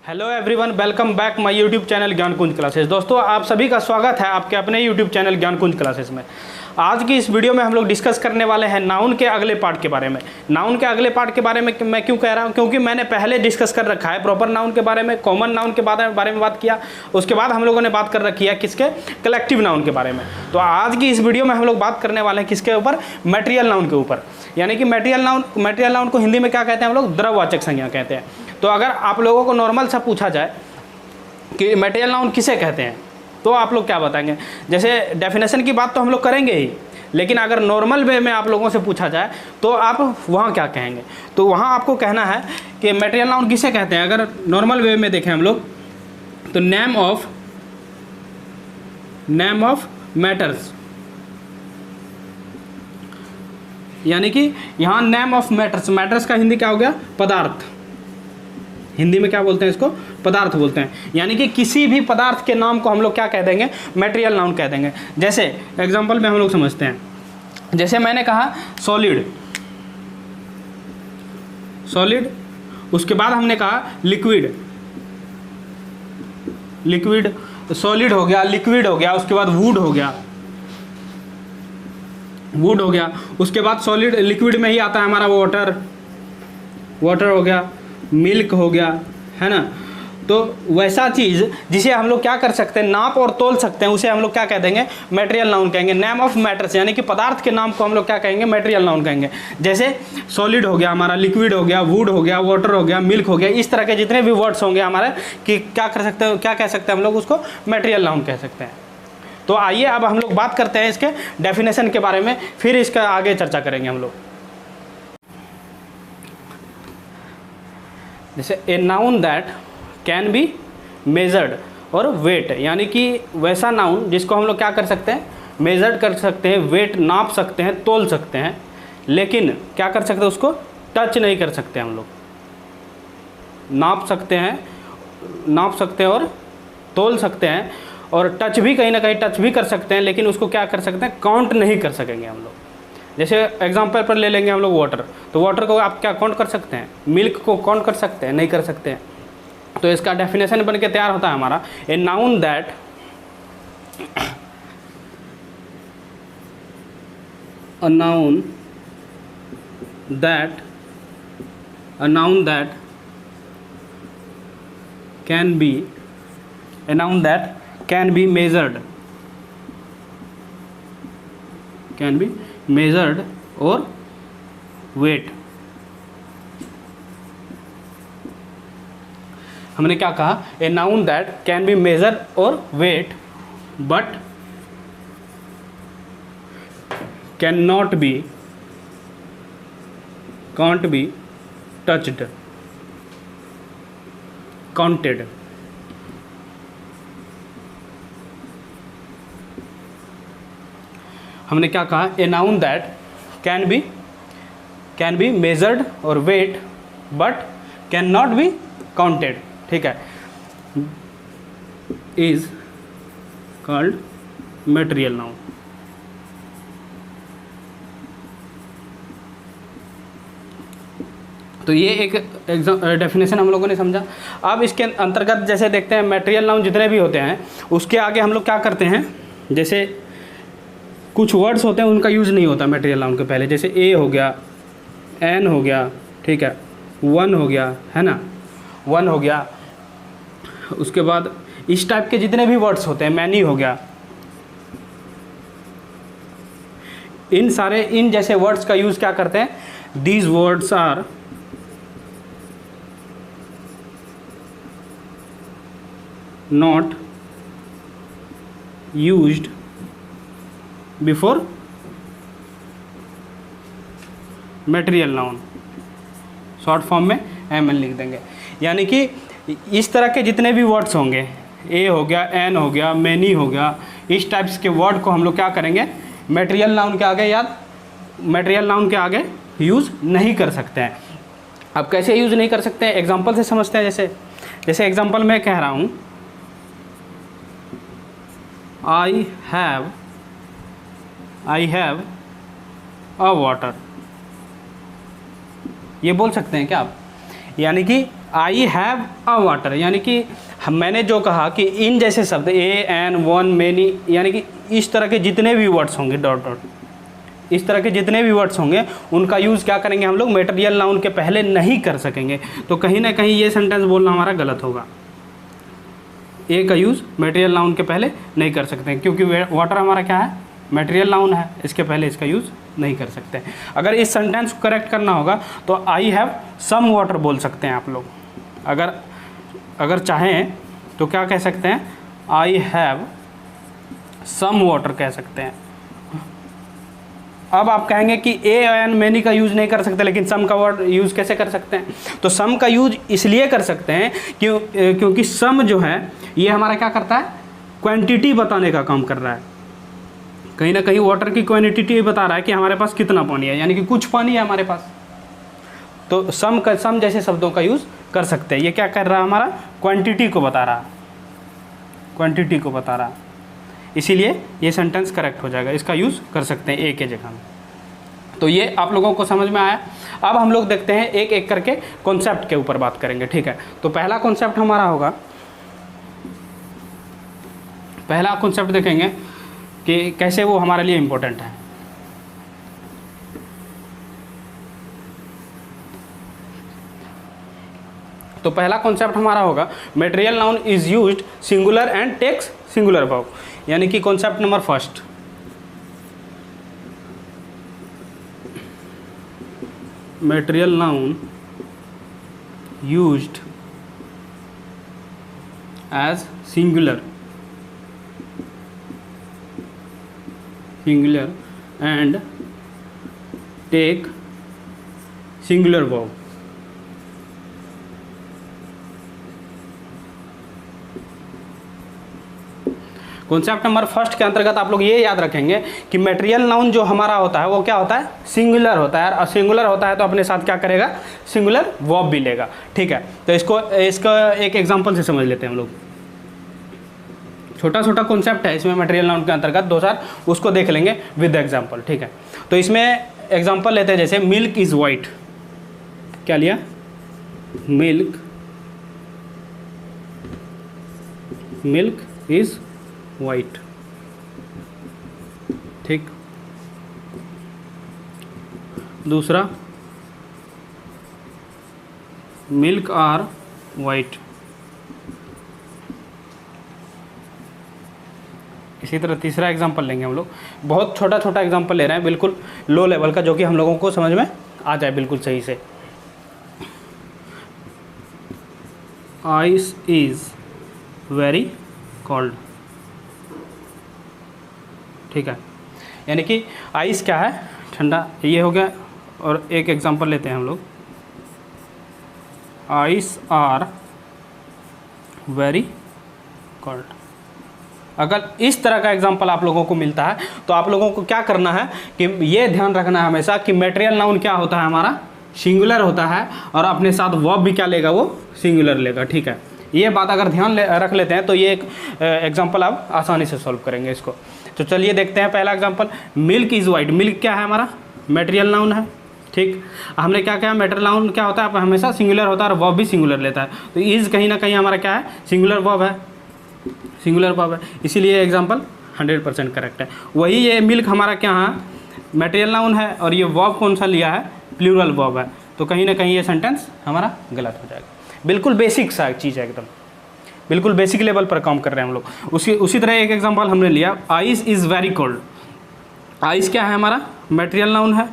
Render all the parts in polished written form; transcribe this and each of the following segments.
Hello everyone, welcome back my YouTube channel ज्ञान कुंज classes. दोस्तों, आप सभी का स्वागत है आपके अपने यूट्यूब चैनल ज्ञान कुंज क्लासेस में। आज की इस वीडियो में हम लोग डिस्कस करने वाले हैं नाउन के अगले पार्ट के बारे में। नाउन के अगले पार्ट के बारे में मैं क्यों कह रहा हूं, क्योंकि मैंने पहले डिस्कस कर रखा है प्रॉपर नाउन के बारे में, कॉमन नाउन के बारे में बात किया। उसके बाद हम लोगों ने बात कर रखी है किसके, कलेक्टिव नाउन के बारे में। तो आज की इस वीडियो में हम लोग बात करने वाले हैं किसके ऊपर, मटेरियल नाउन के ऊपर। यानी कि मटेरियल नाउन को हिंदी में क्या कहते हैं हम लोग, द्रववाचक संज्ञा कहते हैं। तो अगर आप लोगों को नॉर्मल सा पूछा जाए कि मटेरियल नाउन किसे कहते हैं, तो आप लोग क्या बताएंगे। जैसे डेफिनेशन की बात तो हम लोग करेंगे ही, लेकिन अगर नॉर्मल वे में आप लोगों से पूछा जाए तो आप वहाँ क्या कहेंगे। तो वहाँ आपको कहना है कि मटेरियल नाउन किसे कहते हैं। अगर नॉर्मल वे में देखें हम लोग तो नेम ऑफ मैटर्स, यानी कि यहाँ नेम ऑफ मैटर्स का हिंदी क्या हो गया, पदार्थ। हिंदी में क्या बोलते हैं इसको, पदार्थ बोलते हैं। यानी कि किसी भी पदार्थ के नाम को हम लोग क्या कह देंगे, मटेरियल नाउन कह देंगे। जैसे एग्जांपल में हम लोग समझते हैं, जैसे मैंने कहा सॉलिड, उसके बाद हमने कहा लिक्विड, सॉलिड हो गया, लिक्विड हो गया, उसके बाद वुड हो गया, उसके बाद सॉलिड लिक्विड में ही आता है हमारा वाटर हो गया, मिल्क हो गया, है ना। तो वैसा चीज़ जिसे हम लोग क्या कर सकते हैं, नाप और तोल सकते हैं, उसे हम लोग क्या कह देंगे, मटेरियल नाउन कहेंगे। नेम ऑफ मैटर्स यानी कि पदार्थ के नाम को हम लोग क्या कहेंगे, मटेरियल नाउन कहेंगे। जैसे सॉलिड हो गया हमारा, लिक्विड हो गया, वुड हो गया, वाटर हो गया, मिल्क हो गया, इस तरह के जितने भी वर्ड्स होंगे हमारे कि क्या कर सकते हैं, क्या कह सकते हैं हम लोग, उसको मटेरियल नाउन कह सकते हैं। तो आइए अब हम लोग बात करते हैं इसके डेफिनेशन के बारे में, फिर इसका आगे चर्चा करेंगे हम लोग। जैसे ए noun that can be measured और वेट, यानी कि वैसा नाउन जिसको हम लोग क्या कर सकते हैं, मेजर्ड कर सकते हैं, वेट नाप सकते हैं, तोल सकते हैं, लेकिन क्या कर सकते हैं, उसको टच नहीं कर सकते हम लोग। नाप सकते हैं और तोल सकते हैं, और टच भी कहीं ना कहीं टच भी कर सकते हैं, लेकिन उसको क्या कर सकते हैं, काउंट नहीं कर सकेंगे हम लोग। जैसे एग्जांपल पर ले लेंगे हम लोग वाटर, तो वाटर को आप क्या काउंट कर सकते हैं, मिल्क को काउंट कर सकते हैं, नहीं कर सकते हैं। तो इसका डेफिनेशन बन के तैयार होता है हमारा, a noun that can be measured और वेट। हमने क्या कहा, a noun that can be measure और weight but can't be touched, counted. हमने क्या कहा, a noun that can be measured और weight but can not be counted, ठीक है, इज कॉल्ड मटेरियल नाउन। तो ये एक डेफिनेशन हम लोगों ने समझा। अब इसके अंतर्गत जैसे देखते हैं मटेरियल नाउन जितने भी होते हैं उसके आगे हम लोग क्या करते हैं, जैसे कुछ वर्ड्स होते हैं उनका यूज़ नहीं होता मटेरियल नाउन के पहले, जैसे ए हो गया, एन हो गया, ठीक है, वन हो गया, है ना, वन हो गया। उसके बाद इस टाइप के जितने भी वर्ड्स होते हैं, मैनी हो गया, इन जैसे वर्ड्स का यूज़ क्या करते हैं, these words are not used before material noun, short form में MN लिख देंगे। यानी कि इस तरह के जितने भी वर्ड्स होंगे, ए हो गया, एन हो गया, मैनी हो गया, इस टाइप्स के वर्ड को हम लोग क्या करेंगे, मटेरियल नाउन के आगे यूज़ नहीं कर सकते हैं। अब कैसे यूज़ नहीं कर सकते हैं, एग्जांपल से समझते हैं। जैसे एग्जांपल मैं कह रहा हूँ, आई हैव अ वाटर, ये बोल सकते हैं क्या आप। यानी कि आई हैव अ वाटर, यानी कि मैंने जो कहा कि इन जैसे शब्द ए एन वन मेनी, यानी कि इस तरह के जितने भी वर्ड्स होंगे डॉट डॉट, इस तरह के जितने भी वर्ड्स होंगे उनका यूज़ क्या करेंगे हम लोग मटेरियल नाउन के पहले नहीं कर सकेंगे। तो कहीं ना कहीं ये सेंटेंस बोलना हमारा गलत होगा। ए का यूज़ मटेरियल नाउन के पहले नहीं कर सकते हैं, क्योंकि वाटर हमारा क्या है, मटेरियल नाउन है, इसके पहले इसका यूज़ नहीं कर सकते। अगर इस सेंटेंस को करेक्ट करना होगा तो आई हैव सम वाटर बोल सकते हैं आप लोग। अगर चाहें तो क्या कह सकते हैं, आई हैव सम वाटर कह सकते हैं। अब आप कहेंगे कि ए एंड मैनी का यूज़ नहीं कर सकते, लेकिन सम का वर्ड यूज़ कैसे कर सकते हैं? तो सम का यूज इसलिए कर सकते हैं क्योंकि सम जो है ये हमारा क्या करता है, क्वांटिटी बताने का काम कर रहा है। कहीं ना कहीं वाटर की क्वांटिटी बता रहा है कि हमारे पास कितना पानी है, यानी कि कुछ पानी है हमारे पास। तो सम जैसे शब्दों का यूज़ कर सकते हैं। ये क्या कर रहा है, हमारा क्वांटिटी को बता रहा है, क्वांटिटी को बता रहा है, इसीलिए ये सेंटेंस करेक्ट हो जाएगा। इसका यूज़ कर सकते हैं ए के जगह में। तो ये आप लोगों को समझ में आया। अब हम लोग देखते हैं एक एक करके कॉन्सेप्ट के ऊपर बात करेंगे, ठीक है। तो पहला कॉन्सेप्ट हमारा होगा, पहला कॉन्सेप्ट देखेंगे कि कैसे वो हमारे लिए इम्पोर्टेंट है। तो पहला कॉन्सेप्ट हमारा होगा material noun is used singular and takes singular verb, यानी कि concept number first, material noun used as singular and take singular verb. Concept number first के अंतर्गत आप लोग ये याद रखेंगे कि मटेरियल नाउन जो हमारा होता है वो क्या होता है, सिंगुलर होता है। और सिंगुलर होता है तो अपने साथ क्या करेगा, सिंगुलर वर्ब भी लेगा, ठीक है। तो इसका एक एग्जांपल से समझ लेते हैं हम लोग। छोटा छोटा कॉन्सेप्ट है इसमें मटेरियल नाउन के अंतर्गत, दो चार उसको देख लेंगे विद एग्जाम्पल, ठीक है। तो इसमें एग्जाम्पल लेते हैं, जैसे मिल्क इज़ वाइट। क्या लिया, मिल्क इज़ वाइट, ठीक। दूसरा, मिल्क आर वाइट। इसी तरह तीसरा एग्जांपल लेंगे हम लोग। बहुत छोटा छोटा एग्जांपल ले रहे हैं, बिल्कुल लो लेवल का, जो कि हम लोगों को समझ में आ जाए बिल्कुल सही से। आइस इज़ वेरी कोल्ड, ठीक है। यानी कि आइस क्या है, ठंडा, ये हो गया। और एक एग्जांपल लेते हैं हम लोग, आइस आर वेरी कोल्ड। अगर इस तरह का एग्जांपल आप लोगों को मिलता है तो आप लोगों को क्या करना है कि ये ध्यान रखना है हमेशा कि मटेरियल नाउन क्या होता है, हमारा सिंगुलर होता है, और अपने साथ वर्ब भी क्या लेगा, वो सिंगुलर लेगा, ठीक है। ये बात अगर ध्यान रख लेते हैं तो ये एक एग्जांपल आप आसानी से सॉल्व करेंगे इसको। तो चलिए देखते हैं पहला example, milk is white. Milk क्या है, हमारा मटेरियल नाउन है, ठीक। हमने क्या कहा, मटेरियल नाउन क्या होता है, हमेशा सिंगुलर होता है और वर्ब भी सिंगुलर लेता है। तो इज़ कहीं ना कहीं हमारा क्या है, सिंगुलर वर्ब है, सिंगुलर वर्ब है, इसीलिए एग्जांपल 100% करेक्ट है। वही ये मिल्क हमारा क्या है, मटेरियल नाउन है, और ये वर्ब कौन सा लिया है, प्लूरल वर्ब है। तो कहीं ना कहीं ये सेंटेंस हमारा गलत हो जाएगा। बिल्कुल बेसिक सा चीज़ है, एकदम बिल्कुल बेसिक लेवल पर काम कर रहे हैं हम लोग। उसी तरह एक एग्जांपल हमने लिया, ice is very cold. Ice क्या है, हमारा मटेरियल नाउन है,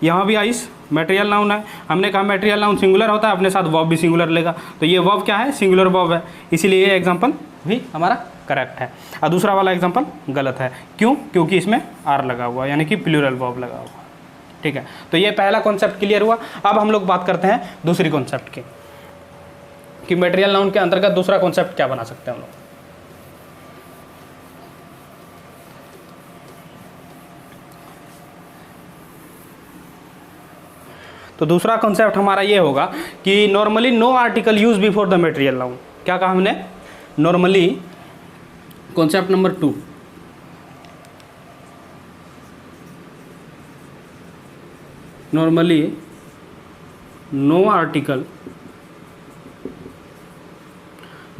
यहाँ भी आइस मटेरियल नाउन है। हमने कहा मटेरियल नाउन सिंगुलर होता है, अपने साथ वर्ब भी सिंगुलर लेगा। तो ये वर्ब क्या है, सिंगुलर वर्ब है, इसीलिए ये एग्जांपल भी हमारा करेक्ट है। और दूसरा वाला एग्जांपल गलत है, क्यों, क्योंकि इसमें आर लगा हुआ, यानी कि प्लूरल वर्ब लगा हुआ, ठीक है। तो ये पहला कॉन्सेप्ट क्लियर हुआ। अब हम लोग बात करते हैं दूसरी कॉन्सेप्ट की, कि मटेरियल नाउन के अंतर्गत दूसरा कॉन्सेप्ट क्या बना सकते हैं हम लोग। तो दूसरा कॉन्सेप्ट हमारा ये होगा कि normally no article use before the material noun. क्या कहा हमने, normally, concept number 2, normally no article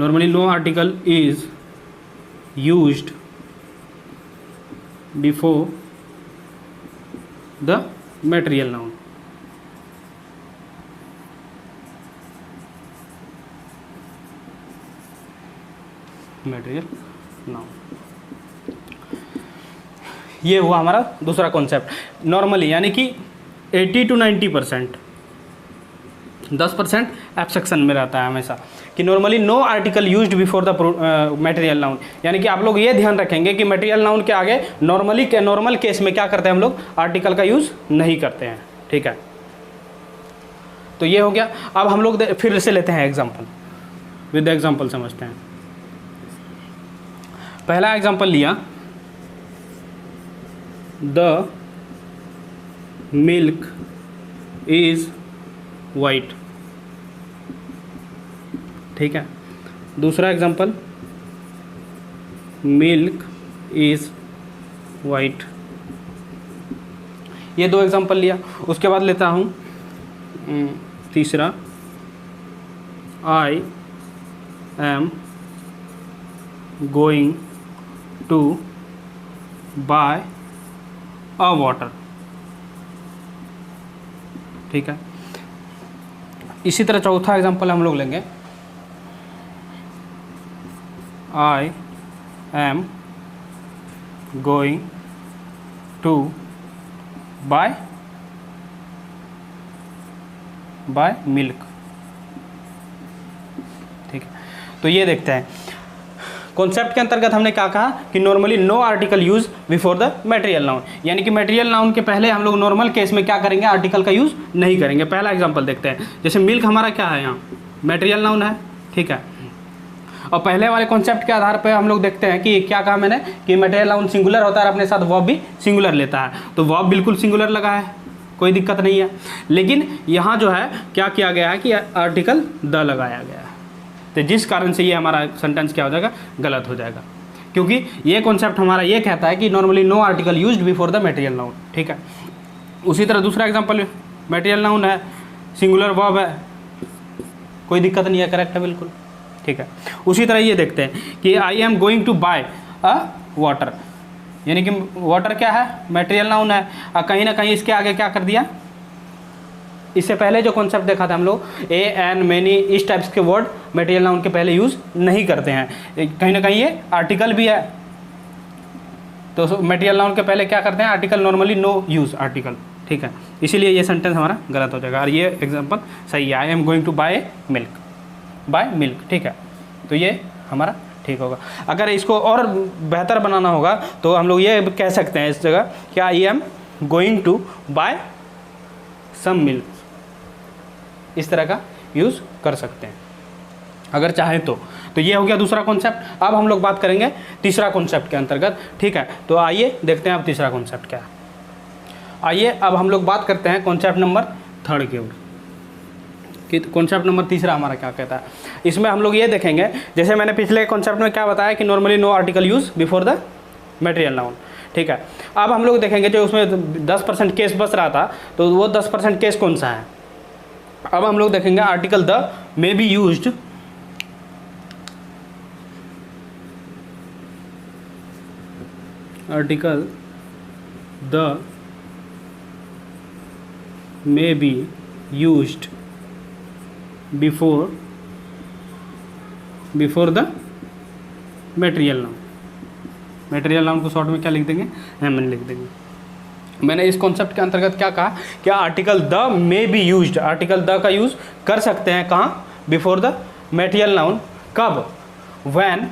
normally no article is used before the material noun. Material noun, ये हुआ हमारा दूसरा कॉन्सेप्ट। नॉर्मली यानी कि 80 to 90%, 10% एब्स्ट्रैक्शन में रहता है हमेशा कि normally no article used before the material noun. यानी कि आप लोग ये ध्यान रखेंगे कि मटेरियल नाउन के आगे नॉर्मल केस में क्या करते हैं हम लोग, आर्टिकल का यूज़ नहीं करते हैं। ठीक है, तो ये हो गया। अब हम लोग फिर से लेते हैं एग्जाम्पल, विद एग्जाम्पल समझते हैं। पहला एग्जाम्पल लिया, द मिल्क इज वाइट। ठीक है, दूसरा एग्जाम्पल, मिल्क इज वाइट। ये दो एग्जाम्पल लिया। उसके बाद लेता हूँ तीसरा, I am going to buy a water. ठीक है, इसी तरह चौथा एग्जांपल हम लोग लेंगे, I am going to buy milk. ठीक है, तो ये देखते हैं कॉन्सेप्ट के अंतर्गत हमने क्या कहा कि normally no article use before the material noun. यानी कि मटेरियल नाउन के पहले हम लोग नॉर्मल केस में क्या करेंगे, आर्टिकल का यूज़ नहीं करेंगे। पहला एग्जांपल देखते हैं, जैसे मिल्क हमारा क्या है, यहाँ मटेरियल नाउन है। ठीक है, और पहले वाले कॉन्सेप्ट के आधार पर हम लोग देखते हैं कि क्या कहा मैंने कि मटेरियल नाउन सिंगुलर होता है, अपने साथ वर्ब भी सिंगुलर लेता है। तो वर्ब बिल्कुल सिंगुलर लगा है, कोई दिक्कत नहीं है। लेकिन यहाँ जो है क्या किया गया है कि आर्टिकल द लगाया गया है, तो जिस कारण से ये हमारा सेंटेंस क्या हो जाएगा, गलत हो जाएगा। क्योंकि ये कॉन्सेप्ट हमारा ये कहता है कि normally no article used before the material noun. ठीक है, उसी तरह दूसरा एग्जांपल, मटेरियल नाउन है, सिंगुलर वर्ब है, कोई दिक्कत नहीं है, करेक्ट है बिल्कुल। ठीक है, उसी तरह ये देखते हैं कि I am going to buy a water. यानी कि वाटर क्या है, मटेरियल नाउन है, और कहीं ना कहीं इसके आगे क्या कर दिया, इससे पहले जो कॉन्सेप्ट देखा था हम लोग, ए एन मैनी, इस टाइप्स के वर्ड मटेरियल नाउन के पहले यूज़ नहीं करते हैं। कहीं ना कहीं ये आर्टिकल भी है, तो मटेरियल नाउन के पहले क्या करते हैं, article, normally no use article. ठीक है, इसीलिए ये सेंटेंस हमारा गलत हो जाएगा। और ये एग्जांपल सही है, I am going to buy milk. ठीक है, तो ये हमारा ठीक होगा। अगर इसको और बेहतर बनाना होगा तो हम लोग ये कह सकते हैं इस जगह कि I am going to buy some milk, इस तरह का यूज़ कर सकते हैं अगर चाहें तो ये हो गया दूसरा कॉन्सेप्ट। अब हम लोग बात करेंगे तीसरा कॉन्सेप्ट के अंतर्गत। ठीक है, तो आइए देखते हैं अब तीसरा कॉन्सेप्ट क्या है। आइए अब हम लोग बात करते हैं कॉन्सेप्ट नंबर 3 की ओर, कि कॉन्सेप्ट नंबर तीसरा हमारा क्या कहता है। इसमें हम लोग ये देखेंगे, जैसे मैंने पिछले कॉन्सेप्ट में क्या बताया कि normally no article use before the material noun. ठीक है, अब हम लोग देखेंगे जो उसमें 10% केस बच रहा था, तो वो 10% केस कौन सा है। अब हम लोग देखेंगे article the may be used article the may be used before the material noun. Material noun को शॉर्ट में क्या लिख देंगे, एम लिख देंगे। मैंने इस कॉन्सेप्ट के अंतर्गत क्या कहा, क्या article the may be used, article the का यूज़ कर सकते हैं कहाँ, बिफोर द मटेरियल नाउन। कब, when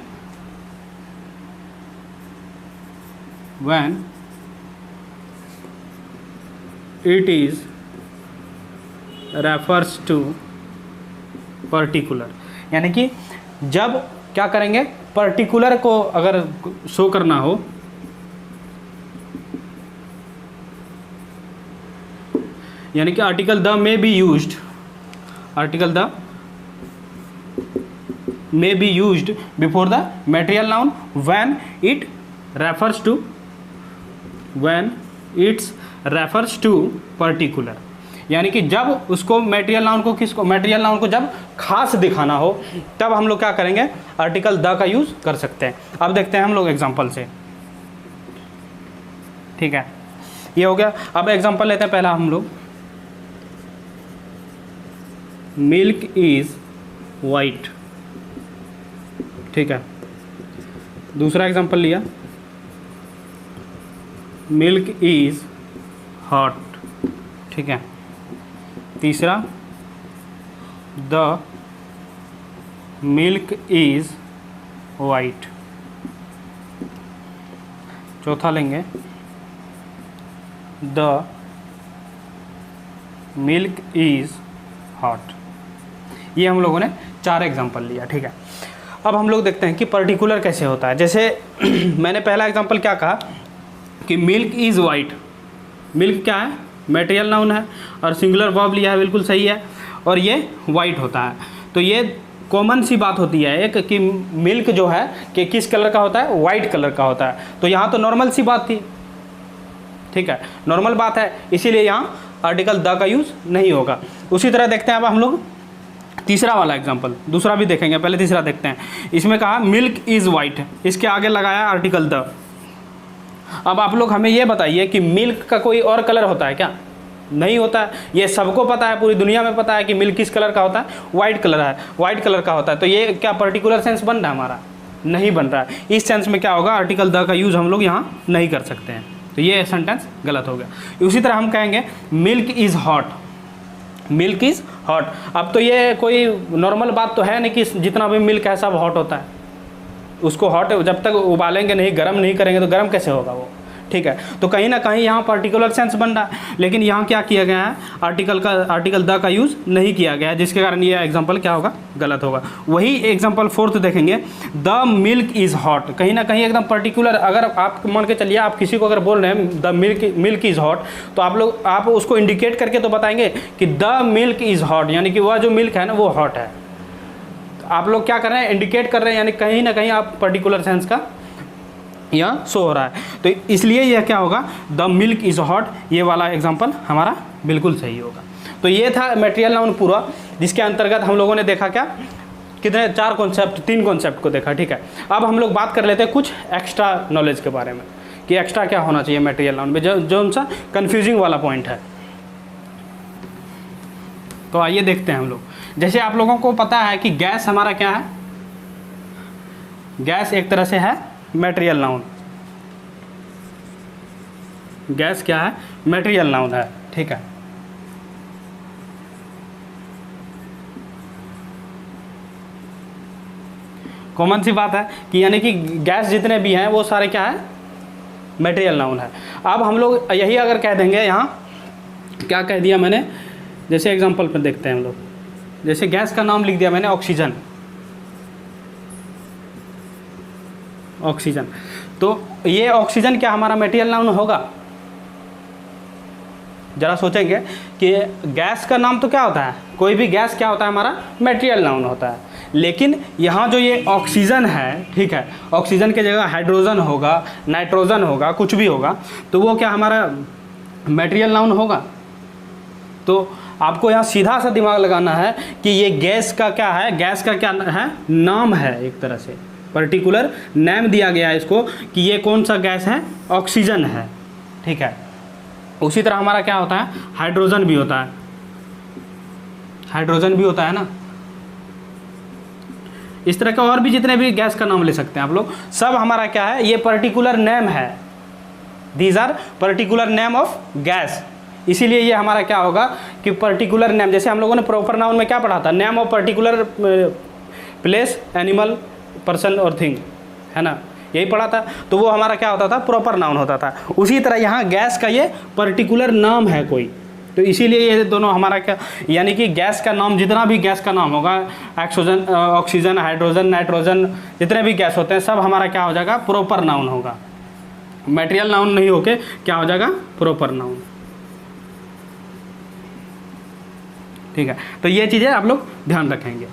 it is refers to particular. यानी कि जब क्या करेंगे, पर्टिकुलर को अगर शो करना हो, यानी कि article the may be used, article the may be used before the material noun when it refers to particular. यानी कि जब उसको मटेरियल नाउन को मटेरियल नाउन को जब खास दिखाना हो तब हम लोग क्या करेंगे, आर्टिकल द का यूज़ कर सकते हैं। अब देखते हैं हम लोग एग्जाम्पल से, ठीक है, ये हो गया। अब एग्जाम्पल लेते हैं पहला हम लोग, मिल्क इज वाइट, ठीक है। दूसरा एग्जाम्पल लिया, मिल्क इज हॉट, ठीक है। तीसरा, द मिल्क इज वाइट। चौथा लेंगे, द मिल्क इज हॉट। ये हम लोगों ने 4 एग्जाम्पल लिया, ठीक है। अब हम लोग देखते हैं कि पर्टिकुलर कैसे होता है। जैसे मैंने पहला एग्जाम्पल क्या कहा कि मिल्क इज़ वाइट। मिल्क क्या है, मटेरियल नाउन है और सिंगुलर वर्ब लिया है, बिल्कुल सही है, और ये वाइट होता है। तो ये कॉमन सी बात होती है एक कि मिल्क जो है कि किस कलर का होता है, वाइट कलर का होता है। तो यहाँ तो नॉर्मल सी बात थी, ठीक है, नॉर्मल बात है, इसीलिए यहाँ आर्टिकल द का यूज़ नहीं होगा। उसी तरह देखते हैं अब हम लोग तीसरा वाला एग्जाम्पल, दूसरा भी देखेंगे, पहले तीसरा देखते हैं। इसमें कहा मिल्क इज़ वाइट, इसके आगे लगाया आर्टिकल द। अब आप लोग हमें ये बताइए कि मिल्क का कोई और कलर होता है क्या? नहीं होता है। ये सबको पता है, पूरी दुनिया में पता है कि मिल्क किस कलर का होता है, वाइट कलर है, वाइट कलर का होता है। तो ये क्या पर्टिकुलर सेंस बन रहा है हमारा? नहीं बन रहा है। इस सेंस में क्या होगा, आर्टिकल द का यूज़ हम लोग यहाँ नहीं कर सकते हैं, तो ये सेंटेंस गलत हो गया। उसी तरह हम कहेंगे milk is hot, milk is hot. अब तो ये कोई नॉर्मल बात तो है नहीं कि जितना भी मिल्क है सब हॉट होता है। उसको हॉट जब तक उबालेंगे नहीं, गर्म नहीं करेंगे तो गर्म कैसे होगा वो, ठीक है। तो कहीं ना कहीं यहाँ पर्टिकुलर सेंस बन रहा है, लेकिन यहाँ क्या किया गया है, आर्टिकल द का यूज़ नहीं किया गया है, जिसके कारण ये एग्जाम्पल क्या होगा, गलत होगा। वही एग्जाम्पल 4th देखेंगे, द मिल्क इज़ हॉट। कहीं ना कहीं एकदम पर्टिकुलर, अगर आप मान के चलिए आप किसी को अगर बोल रहे हैं द मिल्क इज़ हॉट, तो आप उसको इंडिकेट करके तो बताएंगे कि द मिल्क इज़ हॉट, यानी कि वह जो मिल्क है ना वो हॉट है। आप लोग क्या कर रहे हैं, इंडिकेट कर रहे हैं, यानी कहीं ना कहीं आप पर्टिकुलर सेंस का यहाँ शो हो रहा है। तो इसलिए यह क्या होगा, द मिल्क इज़ हॉट, ये वाला एग्जाम्पल हमारा बिल्कुल सही होगा। तो ये था मटेरियल नाउन पूरा, जिसके अंतर्गत हम लोगों ने देखा क्या, कितने 4 कॉन्सेप्ट, 3 कॉन्सेप्ट को देखा, ठीक है। अब हम लोग बात कर लेते हैं कुछ एक्स्ट्रा नॉलेज के बारे में कि एक्स्ट्रा क्या होना चाहिए मटेरियल नाउन में, जो उनसा कन्फ्यूजिंग वाला पॉइंट है। तो आइए देखते हैं हम लोग। जैसे आप लोगों को पता है कि गैस हमारा क्या है, गैस एक तरह से है मटेरियल नाउन। गैस क्या है, मटेरियल नाउन है, ठीक है। कॉमन सी बात है कि यानी कि गैस जितने भी हैं वो सारे क्या है, मटेरियल नाउन है। अब हम लोग यही अगर कह देंगे, यहाँ क्या कह दिया मैंने, जैसे एग्जांपल पर देखते हैं हम लोग। जैसे गैस का नाम लिख दिया मैंने ऑक्सीजन, ऑक्सीजन, तो ये ऑक्सीजन क्या हमारा मटेरियल नाउन होगा? जरा सोचेंगे कि गैस का नाम तो क्या होता है, कोई भी गैस क्या होता है हमारा, मटेरियल नाउन होता है। लेकिन यहाँ जो ये ऑक्सीजन है, ठीक है, ऑक्सीजन की जगह हाइड्रोजन होगा, नाइट्रोजन होगा, कुछ भी होगा, तो वो क्या हमारा मटेरियल नाउन होगा? तो आपको यहाँ सीधा सा दिमाग लगाना है कि ये गैस का क्या है, गैस का क्या है, नाम है, एक तरह से पर्टिकुलर नेम दिया गया है इसको कि ये कौन सा गैस है, ऑक्सीजन है, ठीक है। उसी तरह हमारा क्या होता है, हाइड्रोजन भी होता है, हाइड्रोजन भी होता है ना। इस तरह का और भी जितने भी गैस का नाम ले सकते हैं आप लोग, सब हमारा क्या है, ये पर्टिकुलर नेम है, these are particular name of gas. इसीलिए ये हमारा क्या होगा कि पर्टिकुलर नेम, जैसे हम लोगों ने प्रॉपर नाउन में क्या पढ़ा था, name of particular place, animal, person और थिंग, है ना, यही पढ़ा था। तो वो हमारा क्या होता था, प्रॉपर नाउन होता था। उसी तरह यहाँ गैस का ये पर्टिकुलर नाम है कोई, तो इसीलिए ये दोनों हमारा क्या, यानी कि गैस का नाम, जितना भी गैस का नाम होगा, ऑक्सीजन, हाइड्रोजन, नाइट्रोजन, जितने भी गैस होते हैं सब हमारा क्या हो जाएगा, प्रॉपर नाउन होगा। मटेरियल नाउन नहीं होके क्या हो जाएगा, प्रॉपर नाउन, ठीक है। तो ये चीज़ें आप लोग ध्यान रखेंगे।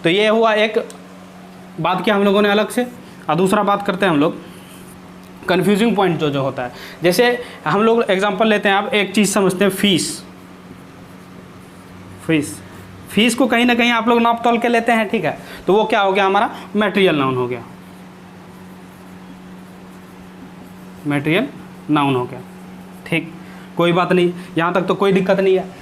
तो ये हुआ एक बात किया हम लोगों ने अलग से। और दूसरा बात करते हैं हम लोग कन्फ्यूजिंग पॉइंट जो होता है। जैसे हम लोग एग्जांपल लेते हैं, आप एक चीज़ समझते हैं, फ़ीस, फीस को कहीं ना कहीं आप लोग नाप तोल के लेते हैं, ठीक है। तो वो क्या हो गया हमारा मटेरियल नाउन हो गया, मटेरियल नाउन हो गया, ठीक। कोई बात नहीं, यहाँ तक तो कोई दिक्कत नहीं है।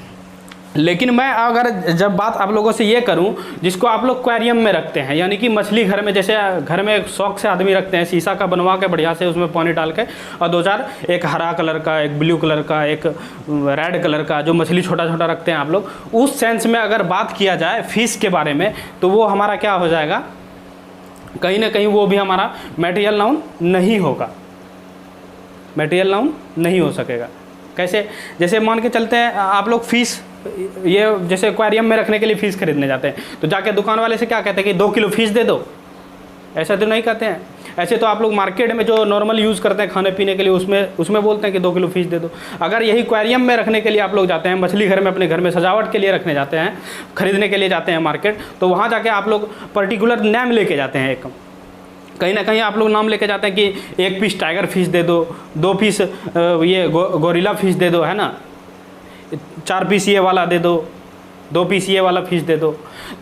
लेकिन मैं अगर जब बात आप लोगों से ये करूं जिसको आप लोग एक्वेरियम में रखते हैं, यानी कि मछली घर में, जैसे घर में शौक से आदमी रखते हैं, शीशा का बनवा के बढ़िया से उसमें पानी डाल के और 2-4 एक हरा कलर का, एक ब्लू कलर का, एक रेड कलर का, जो मछली छोटा छोटा रखते हैं आप लोग, उस सेंस में अगर बात किया जाए फिश के बारे में, तो वो हमारा क्या हो जाएगा, कहीं ना कहीं वो भी हमारा मटेरियल नाउन नहीं होगा, मटेरियल नाउन नहीं हो सकेगा। कैसे? जैसे मान के चलते हैं आप लोग फ़िश, ये जैसे एक्वेरियम में रखने के लिए फ़िश खरीदने जाते हैं, तो जाके दुकान वाले से क्या कहते हैं कि 2 किलो फ़िश दे दो, ऐसा तो नहीं कहते हैं। ऐसे तो आप लोग मार्केट में जो नॉर्मल यूज़ करते हैं खाने पीने के लिए, उसमें बोलते हैं कि 2 किलो फ़िश दे दो। अगर यही एक्वेरियम में रखने के लिए आप लोग जाते हैं, मछली घर में अपने घर में सजावट के लिए रखने जाते हैं, खरीदने के लिए जाते हैं मार्केट, तो वहाँ जाके आप लोग पर्टिकुलर नेम लेके जाते हैं, एक कहीं ना कहीं आप लोग नाम लेके जाते हैं कि 1 पीस टाइगर फिश दे दो, 2 पीस ये गोरिल्ला फिश दे दो, है ना, 4 पीस ये वाला दे दो, 2 पीस ये वाला फिश दे दो।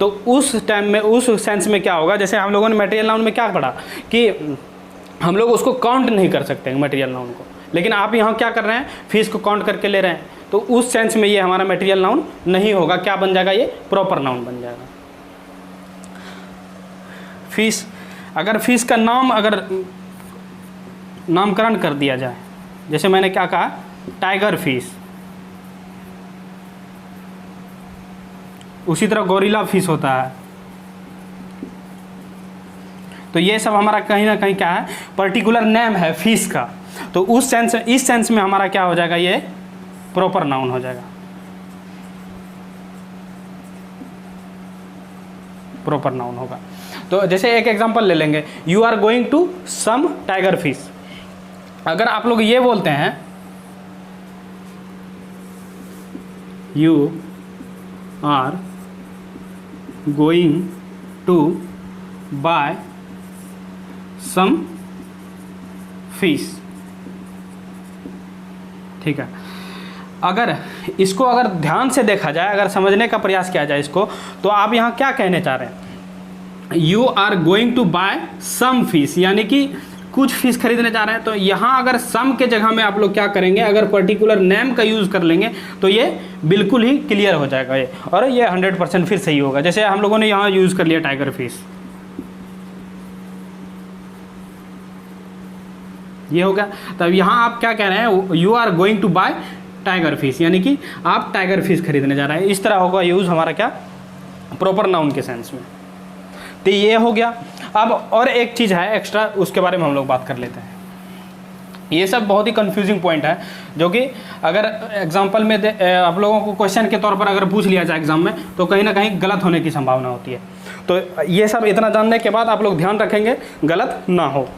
तो उस टाइम में, उस सेंस में क्या होगा, जैसे हम लोगों ने मटेरियल नाउन में क्या पढ़ा कि हम लोग उसको काउंट नहीं कर सकते मटेरियल नाउन को, लेकिन आप यहाँ क्या कर रहे हैं, फिश को काउंट करके ले रहे हैं, तो उस सेंस में ये हमारा मटेरियल नाउन नहीं होगा। क्या बन जाएगा, ये प्रॉपर नाउन बन जाएगा। फिश, अगर फिश का नाम अगर नामकरण कर दिया जाए, जैसे मैंने क्या कहा, टाइगर फिश, उसी तरह गोरिल्ला फिश होता है, तो ये सब हमारा कहीं ना कहीं क्या है, पर्टिकुलर नेम है फिश का, तो उस सेंस, इस सेंस में हमारा क्या हो जाएगा, ये प्रॉपर नाउन हो जाएगा, प्रॉपर नाउन होगा। तो जैसे एक एग्जांपल ले लेंगे, you are going to some tiger fish. अगर आप लोग ये बोलते हैं you are going to buy some fish, ठीक है। अगर इसको अगर ध्यान से देखा जाए, अगर समझने का प्रयास किया जाए इसको, तो आप यहाँ क्या कहने चाह रहे हैं, you are going to buy some fish, यानी कि कुछ फिश खरीदने जा रहे हैं। तो यहाँ अगर सम के जगह में आप लोग क्या करेंगे, अगर पर्टिकुलर नेम का यूज़ कर लेंगे तो ये बिल्कुल ही क्लियर हो जाएगा ये, और ये 100% फिर सही होगा। जैसे हम लोगों ने यहाँ यूज़ कर लिया टाइगर फिश, ये हो गया। तब यहाँ आप क्या कह रहे हैं, you are going to buy tiger fish, यानी कि आप टाइगर फिश खरीदने जा रहे हैं। इस तरह होगा यूज़ हमारा क्या, प्रॉपर नाउन के सेंस में। तो ये हो गया। अब और एक चीज़ है एक्स्ट्रा, उसके बारे में हम लोग बात कर लेते हैं। ये सब बहुत ही कंफ्यूजिंग पॉइंट है, जो कि अगर एग्जांपल में आप लोगों को क्वेश्चन के तौर पर अगर पूछ लिया जाए एग्जाम में, तो कहीं ना कहीं गलत होने की संभावना होती है। तो ये सब इतना जानने के बाद आप लोग ध्यान रखेंगे गलत ना हो,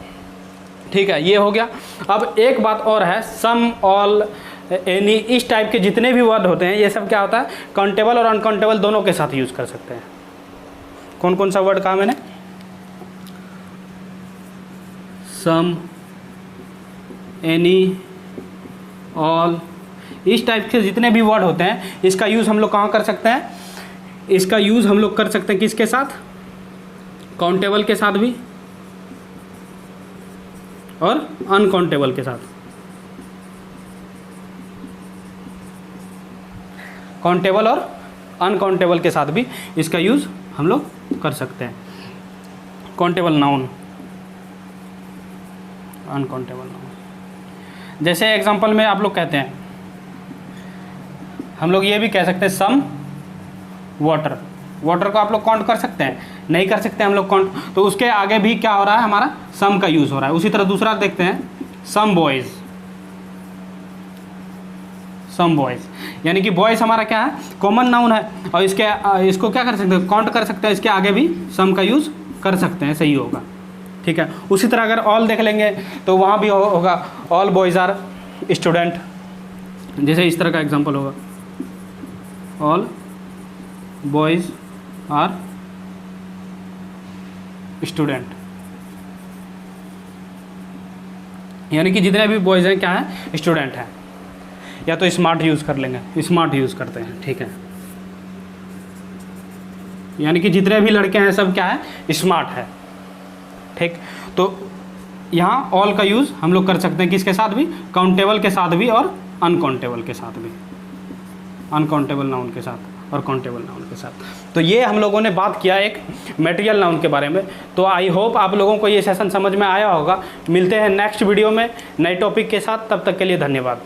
ठीक है। ये हो गया। अब एक बात और है, सम, ऑल, एनी, इस टाइप के जितने भी वर्ड होते हैं, ये सब क्या होता है, काउंटेबल और अनकाउंटेबल दोनों के साथ यूज़ कर सकते हैं। कौन कौन सा वर्ड कहा मैंने, सम, एनी, ऑल, इस टाइप के जितने भी वर्ड होते हैं, इसका यूज़ हम लोग कहाँ कर सकते हैं, इसका यूज़ हम लोग कर सकते हैं किसके साथ, काउंटेबल के साथ भी और अनकाउंटेबल के साथ। काउंटेबल और अनकाउंटेबल के साथ भी इसका यूज़ हम लोग कर सकते हैं। Countable noun, uncountable noun. जैसे एग्जांपल में आप लोग कहते हैं, हम लोग ये भी कह सकते हैं सम वाटर। वाटर को आप लोग काउंट कर सकते हैं, नहीं कर सकते हम लोग काउंट, तो उसके आगे भी क्या हो रहा है, हमारा सम का यूज़ हो रहा है। उसी तरह दूसरा देखते हैं, सम बॉयज़, सम बॉयज़, यानी कि बॉयज़ हमारा क्या है, कॉमन नाउन है, और इसको क्या कर सकते हैं, काउंट कर सकते हैं, इसके आगे भी सम का यूज़ कर सकते हैं, सही होगा, ठीक है। उसी तरह अगर ऑल देख लेंगे तो वहाँ भी होगा, ऑल बॉयज़ आर स्टूडेंट, जैसे इस तरह का एग्जांपल होगा, ऑल बॉयज़ आर स्टूडेंट, यानी कि जितने भी बॉयज़ हैं क्या है, स्टूडेंट हैं। या तो स्मार्ट यूज़ कर लेंगे, स्मार्ट यूज़ करते हैं, ठीक है। यानी कि जितने भी लड़के हैं सब क्या है, स्मार्ट है। ठीक, तो यहाँ ऑल का यूज़ हम लोग कर सकते हैं किसके साथ भी, काउंटेबल के साथ भी और अनकाउंटेबल के साथ भी, अनकाउंटेबल नाउन के साथ और काउंटेबल नाउन के साथ। तो ये हम लोगों ने बात किया एक मटेरियल नाउन के बारे में। तो आई होप आप लोगों को ये सेशन समझ में आया होगा। मिलते हैं नेक्स्ट वीडियो में नए टॉपिक के साथ, तब तक के लिए धन्यवाद।